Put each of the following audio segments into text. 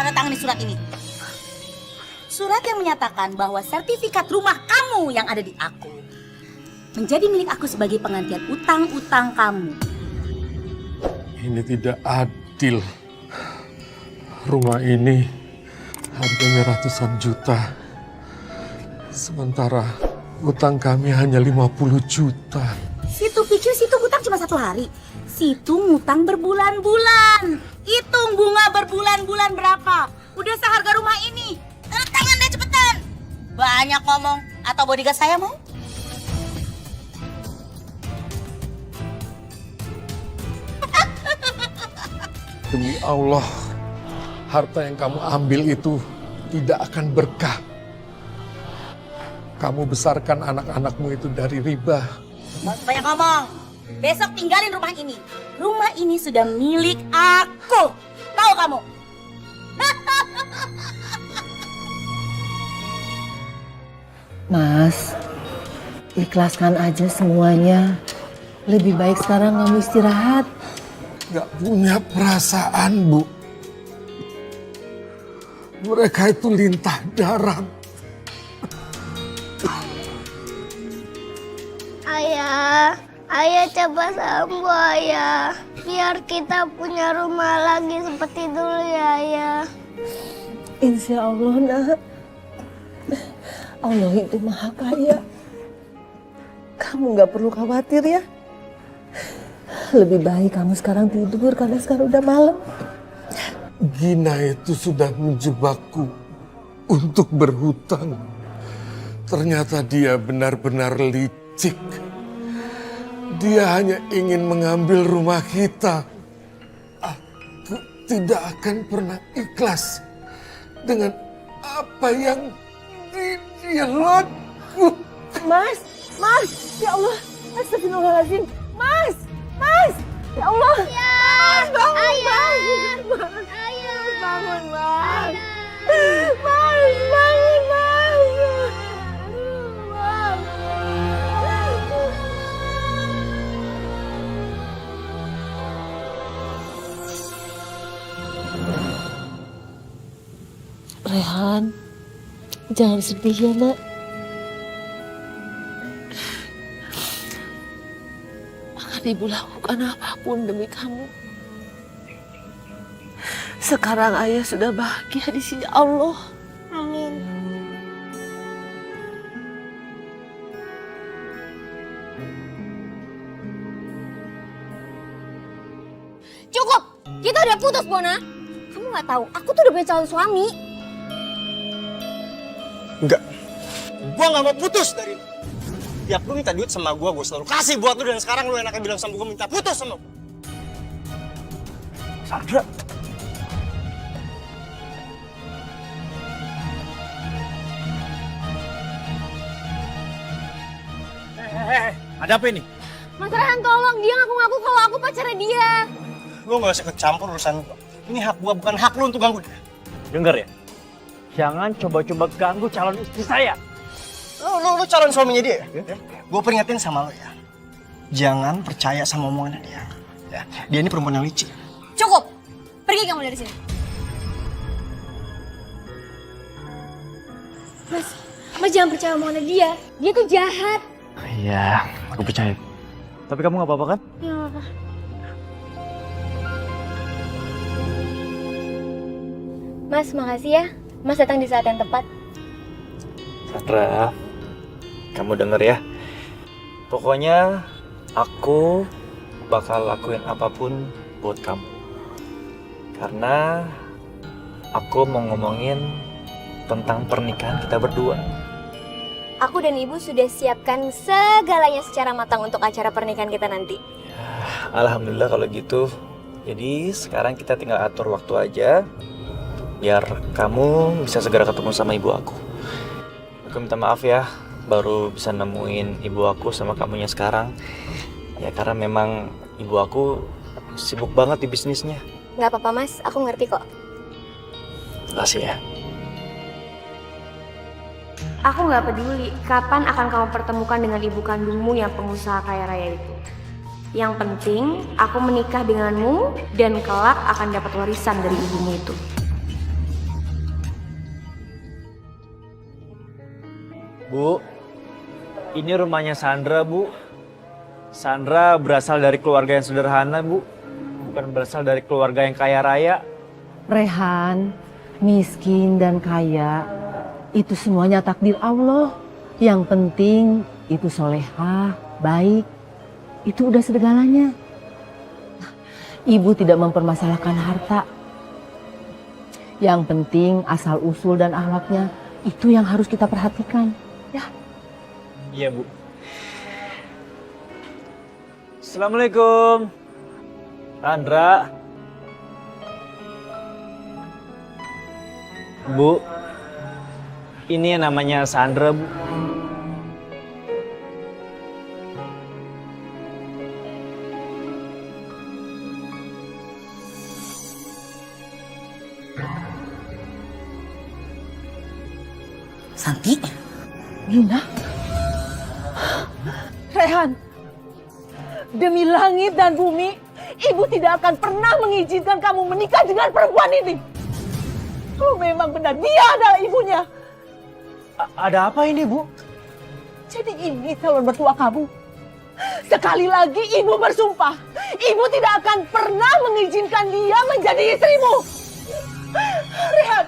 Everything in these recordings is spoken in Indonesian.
tanda tangan di surat ini. Surat yang menyatakan bahwa sertifikat rumah kamu yang ada di aku menjadi milik aku sebagai penggantian utang-utang kamu. Ini tidak adil. Rumah ini harganya ratusan juta. Sementara utang kami hanya 50 juta. Situ pikir situ hutang cuma 1 hari. Situ ngutang berbulan-bulan. Hitung bunga berbulan-bulan berapa. Udah seharga rumah ini. Tanda tangan deh cepetan. Banyak ngomong. Atau bodyguard saya mau? Demi Allah, harta yang kamu ambil itu tidak akan berkah. Kamu besarkan anak-anakmu itu dari riba. Banyak ngomong. Besok tinggalin rumah ini. Rumah ini sudah milik aku. Tahu kamu? Mas, ikhlaskan aja semuanya. Lebih baik sekarang kamu istirahat. Gak punya perasaan, Bu. Mereka itu lintah darat. Ayah coba sembuh ayah. Biar kita punya rumah lagi seperti dulu ya ayah. Insya Allah, nak. Allah itu maha kaya. Kamu gak perlu khawatir ya. Lebih baik kamu sekarang tidur karena sekarang udah malam. Gina itu sudah menjebakku untuk berhutang. Ternyata dia benar-benar licik. Dia hanya ingin mengambil rumah kita. Aku tidak akan pernah ikhlas dengan apa yang dia lakukan. Mas, ya Allah, astagfirullahaladzim. Mas, ya Allah. Ayah, Bangun, ayah, Mas. ayah, Bangun, Mas. ayah. Bangun, Mas. Rehan, jangan sedih ya, nak. Akan ibu lakukan apapun demi kamu. Sekarang ayah sudah bahagia di sini Allah. Amin. Cukup! Kita udah putus, Bona. Kamu nggak tahu, aku tuh udah punya calon suami. Enggak. Gua nggak mau putus dari lu. Tiap lu minta duit sama gua selalu kasih buat lu, dan sekarang lu enaknya bilang sama gua minta putus sama gua. Sandra. Ada apa ini? Mas Rehan, tolong. Dia ngaku-ngaku kalau aku pacarnya dia. Lu nggak usah kecampur urusan gua. Ini hak gua, bukan hak lu untuk ganggu dia. Dengar ya. Jangan coba-coba ganggu calon istri saya. Lu calon suaminya dia ya? Gue peringatin sama lo ya. Jangan percaya sama omongannya dia. Ya. Dia ini perempuan yang licik. Cukup! Pergi kamu dari sini. Mas jangan percaya omongannya dia. Dia tuh jahat. Iya, aku percaya. Tapi kamu gak apa-apa kan? Ya nggak apa. Mas, makasih ya. Mas datang di saat yang tepat. Sandra, kamu denger ya. Pokoknya aku bakal lakuin apapun buat kamu. Karena aku mau ngomongin tentang pernikahan kita berdua. Aku dan ibu sudah siapkan segalanya secara matang untuk acara pernikahan kita nanti. Alhamdulillah kalau gitu. Jadi sekarang kita tinggal atur waktu aja, biar kamu bisa segera ketemu sama ibu aku. Aku minta maaf ya, baru bisa nemuin ibu aku sama kamunya sekarang. Ya karena memang ibu aku sibuk banget di bisnisnya. Nggak apa-apa mas, aku ngerti kok. Makasih ya. Aku nggak peduli kapan akan kamu pertemukan dengan ibu kandungmu yang pengusaha kaya raya itu. Yang penting, aku menikah denganmu dan kelak akan dapat warisan dari ibumu itu. Bu, ini rumahnya Sandra, Bu. Sandra berasal dari keluarga yang sederhana, Bu. Bukan berasal dari keluarga yang kaya raya. Rehan, miskin dan kaya, itu semuanya takdir Allah. Yang penting itu solehah, baik. Itu udah segalanya. Ibu tidak mempermasalahkan harta. Yang penting asal usul dan akhlaknya itu yang harus kita perhatikan. Ya. Iya, Bu. Assalamualaikum. Sandra. Bu, ini yang namanya Sandra, Bu. Santi, Gina. Rehan, demi langit dan bumi, ibu tidak akan pernah mengizinkan kamu menikah dengan perempuan ini. Kalau memang benar dia adalah ibunya. Ada apa ini, Bu? Jadi ini calon mertua kamu. Sekali lagi ibu bersumpah, ibu tidak akan pernah mengizinkan dia menjadi istrimu. Rehan,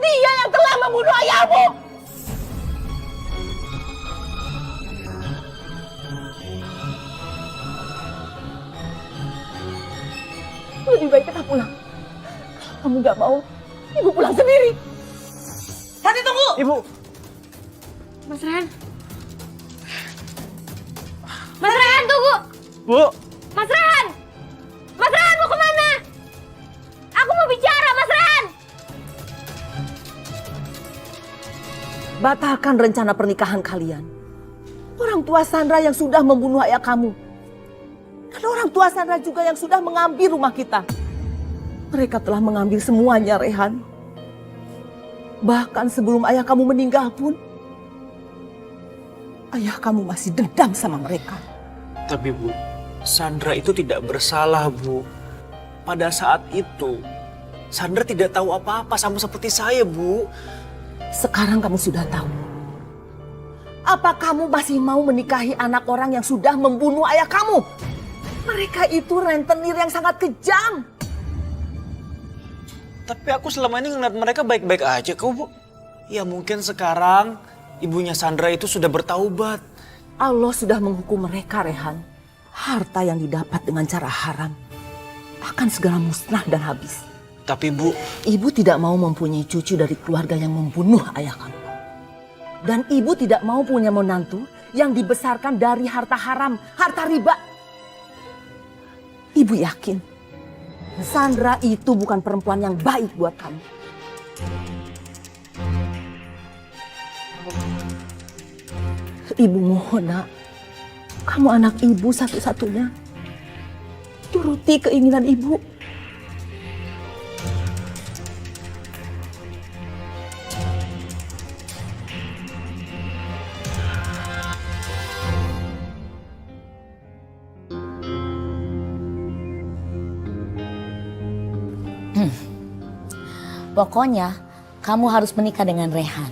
dia yang telah membunuh ayahmu. Lebih baik kita pulang. Kalau kamu nggak mau, ibu pulang sendiri. Santi tunggu. Ibu. Mas Rehan. Mas Rehan, tunggu. Bu. Mas Rehan. Mas Rehan mau kemana? Aku mau bicara, Mas Rehan. Batalkan rencana pernikahan kalian. Orang tua Sandra yang sudah membunuh ayah kamu. Dan orang tua Sandra juga yang sudah mengambil rumah kita. Mereka telah mengambil semuanya, Rehan. Bahkan sebelum ayah kamu meninggal pun, ayah kamu masih dendam sama mereka. Tapi Bu, Sandra itu tidak bersalah, Bu. Pada saat itu, Sandra tidak tahu apa-apa sama seperti saya, Bu. Sekarang kamu sudah tahu. Apa kamu masih mau menikahi anak orang yang sudah membunuh ayah kamu? Mereka itu rentenir yang sangat kejam. Tapi aku selama ini ngeliat mereka baik-baik aja kok, Bu. Ya mungkin sekarang ibunya Sandra itu sudah bertaubat. Allah sudah menghukum mereka, Rehan. Harta yang didapat dengan cara haram akan segera musnah dan habis. Tapi Bu, Ibu tidak mau mempunyai cucu dari keluarga yang membunuh ayah kamu. Dan ibu tidak mau punya menantu yang dibesarkan dari harta haram, harta riba. Ibu yakin Sandra itu bukan perempuan yang baik buat kamu. Ibu mohon, Nak. Kamu anak ibu satu-satunya. Turuti keinginan ibu. Pokoknya kamu harus menikah dengan Rehan.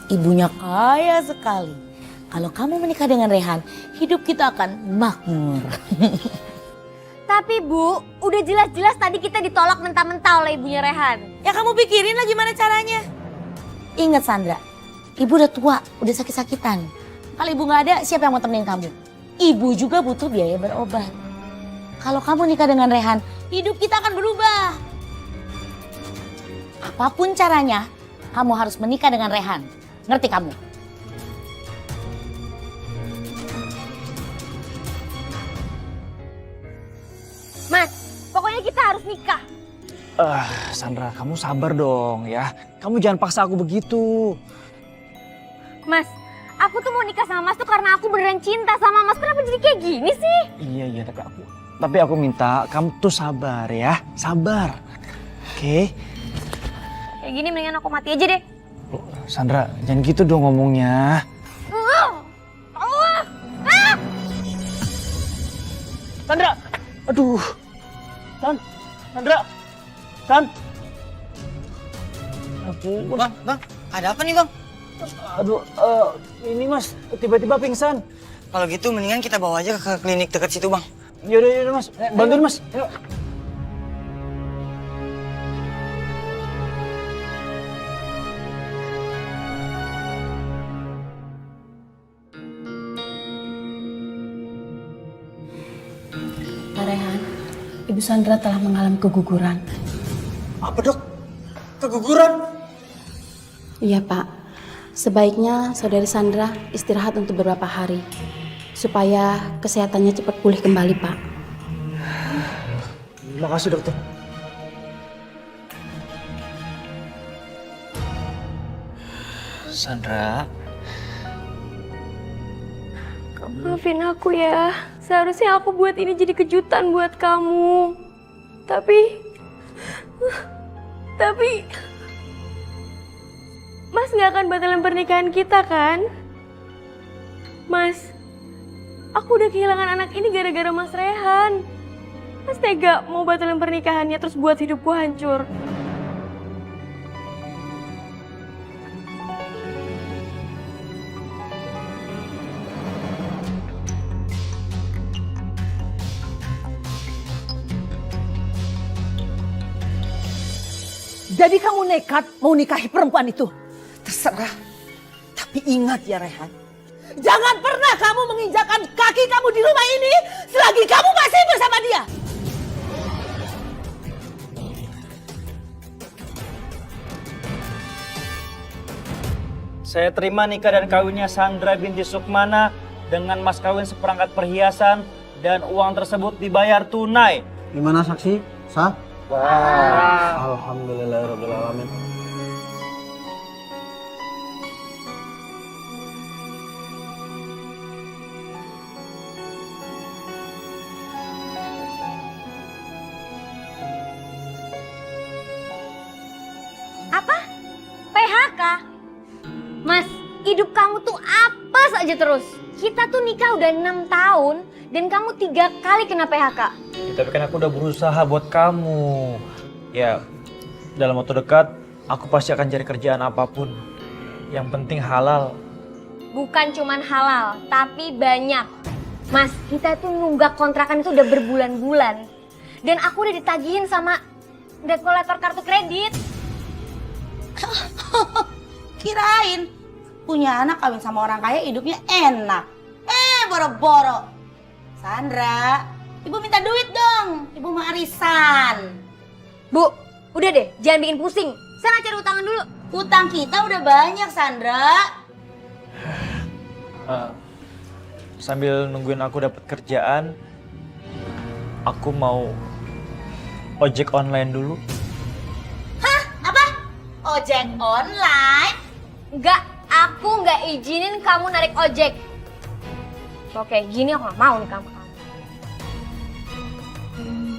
Ibunya kaya sekali. Kalau kamu menikah dengan Rehan, hidup kita akan makmur. Tapi Bu, udah jelas-jelas tadi kita ditolak mentah-mentah oleh ibunya Rehan. Ya kamu pikirin lah gimana caranya. Ingat Sandra, ibu udah tua, udah sakit-sakitan. Kalau ibu gak ada, siapa yang mau temenin kamu? Ibu juga butuh biaya berobat. Kalau kamu nikah dengan Rehan, hidup kita akan berubah. Apapun caranya, kamu harus menikah dengan Rehan. Ngerti kamu? Mas, pokoknya kita harus nikah. Sandra, kamu sabar dong ya. Kamu jangan paksa aku begitu. Mas, aku tuh mau nikah sama Mas tuh karena aku beneran cinta sama Mas. Kenapa jadi kayak gini sih? Iya, tapi aku minta kamu tuh sabar ya. Sabar. Oke? Kayak gini mendingan aku mati aja deh. Sandra, jangan gitu dong ngomongnya. Sandra! Aduh. Sandra! Aduh. Bang, ada apa nih Bang? Aduh, ini Mas, tiba-tiba pingsan. Kalau gitu mendingan kita bawa aja ke klinik dekat situ, Bang. Yaudah Mas, bantuin Mas. Ayo. Pak Rehan, Ibu Sandra telah mengalami keguguran. Apa dok? Keguguran? Iya Pak, sebaiknya saudari Sandra istirahat untuk beberapa hari supaya kesehatannya cepat pulih kembali Pak. Makasih dokter. Sandra, Maafin aku ya. Seharusnya aku buat ini jadi kejutan buat kamu. Tapi Mas nggak akan batalin pernikahan kita kan? Mas, aku udah kehilangan anak ini gara-gara Mas Rehan. Mas tega mau batalin pernikahannya terus buat hidupku hancur. Jadi kamu nekat mau nikahi perempuan itu? Terserah. Tapi ingat ya Rehan, jangan pernah kamu menginjakan kaki kamu di rumah ini selagi kamu masih bersama dia. saya terima nikah dan kawinnya Sandra binti Sukmana dengan mas kawin seperangkat perhiasan dan uang tersebut dibayar tunai. Gimana saksi? Sah? Wah. Alhamdulillahirrahmanirrahim. Apa? PHK? Mas, hidup kamu tuh apa saja terus? Kita tuh nikah udah 6 tahun dan kamu 3 kali kena PHK. Ya, tapi kan aku udah berusaha buat kamu. Ya, dalam waktu dekat aku pasti akan cari kerjaan apapun. Yang penting halal. Bukan cuman halal, tapi banyak. Mas, kita tuh nunggak kontrakan itu udah berbulan-bulan. Dan aku udah ditagihin sama debt collector kartu kredit. Kirain punya anak kawin sama orang kaya hidupnya enak. Boro-boro. Sandra, ibu minta duit dong. Ibu mau arisan. Bu, udah deh, jangan bikin pusing. Sana cari utangan dulu. Utang kita udah banyak, Sandra. Sambil nungguin aku dapat kerjaan, aku mau ojek online dulu. Hah? Apa? Ojek online? Enggak, aku nggak izinin kamu narik ojek. Oke, gini aku nggak mau nih kamu.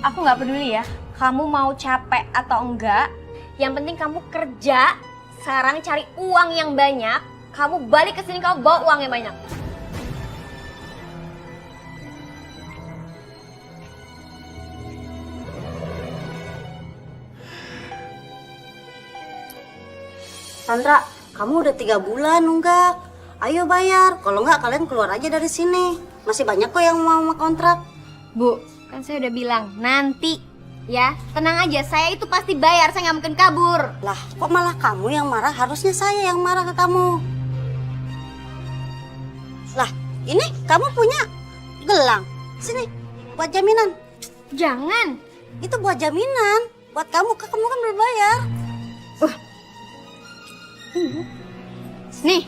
Aku nggak peduli ya, kamu mau capek atau enggak. Yang penting kamu kerja, sekarang cari uang yang banyak. Kamu balik ke sini, kamu bawa uang yang banyak. Sandra, kamu udah 3 bulan nunggak. Ayo bayar, kalau nggak kalian keluar aja dari sini. Masih banyak kok yang mau kontrak. Bu, kan saya udah bilang nanti ya. Tenang aja, saya itu pasti bayar, saya nggak mungkin kabur. Lah, kok malah kamu yang marah? Harusnya saya yang marah ke kamu. Lah, ini kamu punya gelang. Sini, buat jaminan. Jangan. Itu buat jaminan. Buat kamu kan berbayar. Nih.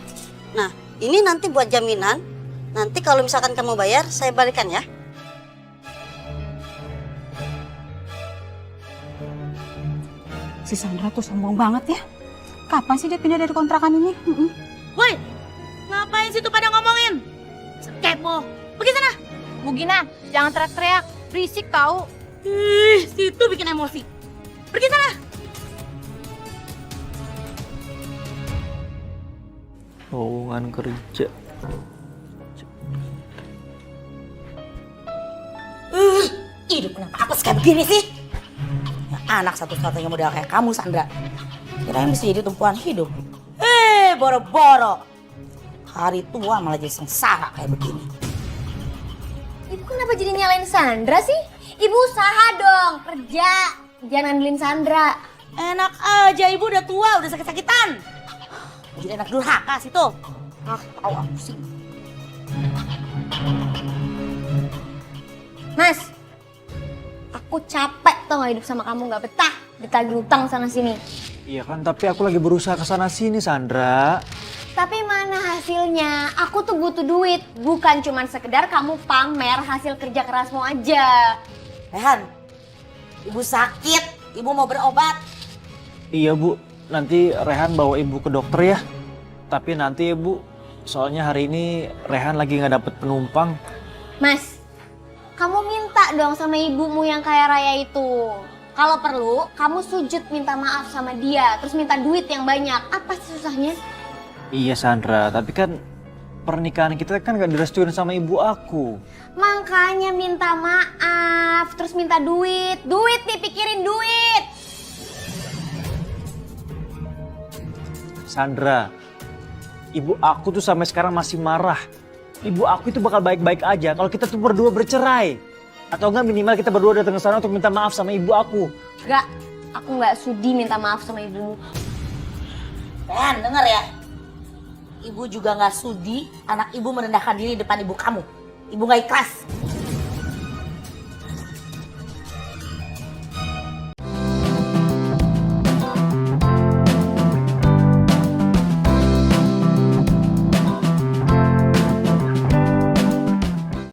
Nah, ini nanti buat jaminan. Nanti kalau misalkan kamu bayar, saya balikan ya. Si Sandra tuh sombong banget ya. Kapan sih dia pindah dari kontrakan ini? Woi, ngapain sih tuh pada ngomongin? Kepo. Pergi sana. Bu Gina, jangan teriak-teriak. Berisik tahu. Ih, situ bikin emosi. Pergi sana. Lowongan kerja. Hidup kenapa apes kayak begini sih? Ya, anak satu-satunya modal kayak kamu, Sandra. Kirain bisa jadi tumpuan hidup. boro-boro. Hari tua malah jadi sengsara kayak begini. Ibu kenapa jadi nyalain Sandra sih? Ibu usaha dong, kerja. Jangan ngandelin Sandra. Enak aja, ibu udah tua, udah sakit-sakitan. Jadi anak durhaka sih tuh. Ah, tahu aku sih. Mas, aku capek tau gak hidup sama kamu, gak betah. Ditagih utang sana sini. Iya kan, tapi aku lagi berusaha kesana sini, Sandra. Tapi mana hasilnya? Aku tuh butuh duit, bukan cuman sekedar kamu pamer hasil kerja kerasmu aja. Rehan, ibu sakit, ibu mau berobat. Iya Bu, nanti Rehan bawa ibu ke dokter ya. Tapi nanti ya Bu, soalnya hari ini Rehan lagi nggak dapet penumpang. Mas, kamu minta dong sama ibumu yang kaya raya itu. Kalau perlu, kamu sujud minta maaf sama dia, terus minta duit yang banyak. Apa sih susahnya? Iya Sandra, tapi kan pernikahan kita kan gak direstuin sama ibu aku. Makanya minta maaf, terus minta duit. Duit nih, pikirin duit. Sandra, ibu aku tuh sampai sekarang masih marah. Ibu aku itu bakal baik-baik aja kalau kita tuh berdua bercerai. Atau enggak minimal kita berdua datang ke sana untuk minta maaf sama ibu aku. Gak, aku gak sudi minta maaf sama ibumu. Rehan, denger ya. Ibu juga gak sudi anak ibu merendahkan diri depan ibu kamu. Ibu gak ikhlas.